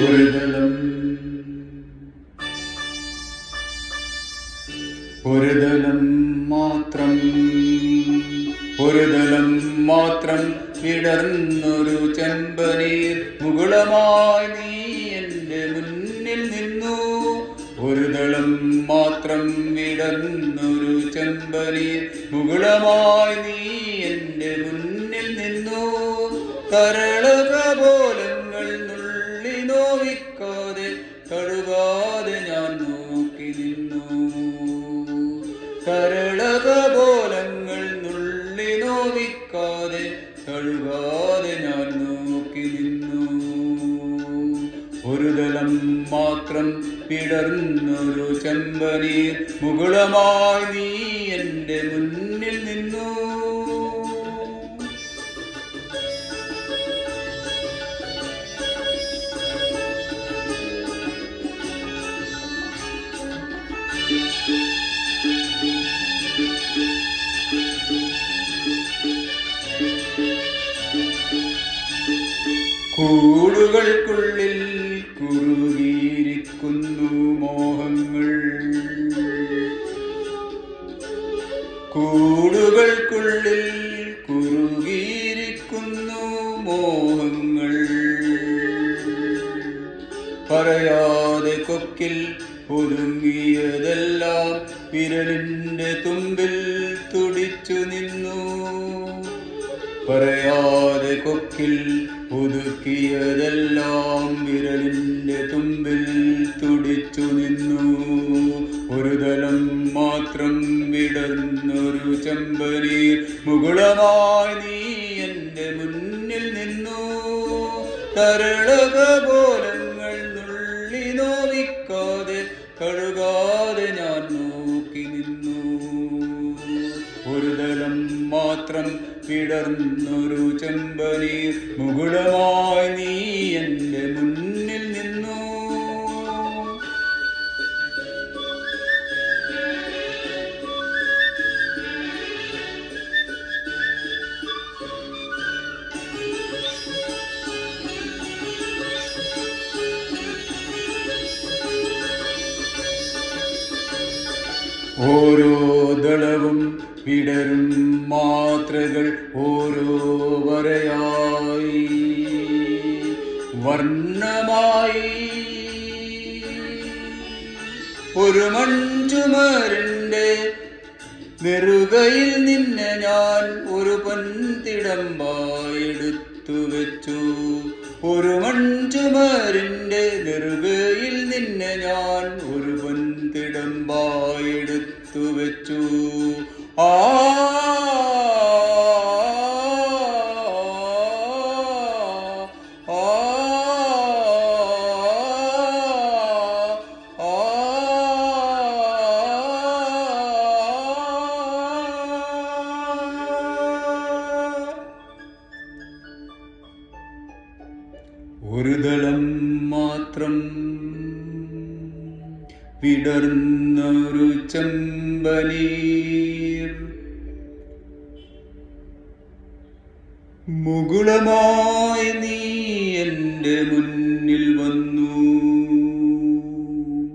ഒരു ദലം മാത്രം വിടർന്നൊരു ചെമ്പനീർ മുകുളമായി നീ എൻ്റെ മുന്നിൽ നിന്നു. ഒരു ദളം മാത്രം വിടർന്നൊരു ചെമ്പനീർ മുകുളമായി നീ എൻ്റെ മുന്നിൽ നിന്നു. കരളകപോലങ്ങൾ നുള്ളി നോവിക്കാതെ കഴുകാതെ ഞാൻ നോക്കി നിന്നു. കരളകപോലങ്ങൾ നുള്ളി നോവിക്കാതെ കഴുകാതെ ഞാൻ നോക്കി നിന്നു. ഒരു ദളം മാത്രം വിടർന്നൊരു ചെമ്പനീർ മുകുളമായി നീ എൻ്റെ മുന്നിൽ നിന്നു. കൂടുകൾക്കുള്ളിൽ കുറുകിയിരിക്കുന്നു മോഹങ്ങൾ. കൂടുകൾക്കുള്ളിൽ കുറുകിയിരിക്കുന്നു മോഹങ്ങൾ. പറയാതെ കൊക്കിൽ ഒതുങ്ങിയതെല്ലാം വിരലിൻ്റെ തുമ്പിൽ തുടിച്ചു നിന്നു. പറയാതെ കൊക്കിൽ ഒതുക്കിയതെല്ലാം വിരലിൻ്റെ തുമ്പിൽ തുടിച്ചു നിന്നു. ഒരു ദളം മാത്രം വിടർന്നൊരു ചെമ്പനീർ മുകുളമായി നീ എൻ്റെ മുന്നിൽ നിന്നു. തരളകപോലങ്ങൾ നുള്ളി നോവിക്കാതെ കഴുകാതെ ഞാൻ നോക്കി നിന്നു. ഒരു ദളം മാത്രം വിടർന്നൊരു ചെമ്പനീർ മുകുളമായി നീ എൻ്റെ മുന്നിൽ നിന്നു. ഓരോ ദളവും വിടരും മാത്രകൾ ഓരോ വരയായി വർണ്ണമായി. ഒരു മൺചുമരിൻ്റെ നെറുകയിൽ നിന്നെ ഞാൻ ഒരു പൊൻതിടമ്പായി എടുത്തു വെച്ചു. ഒരു മൺചുമരിൻ്റെ നെറുകയിൽ നിന്നെ ഞാൻ ഒരു പൊൻതിടമ്പായി എടുത്തു വെച്ചു. ആ ഒരു ദളം മാത്രം വിടർന്നൊരു ചെമ്പനീർ മുകുളമായി നീ എൻ്റെ മുന്നിൽ വന്നു.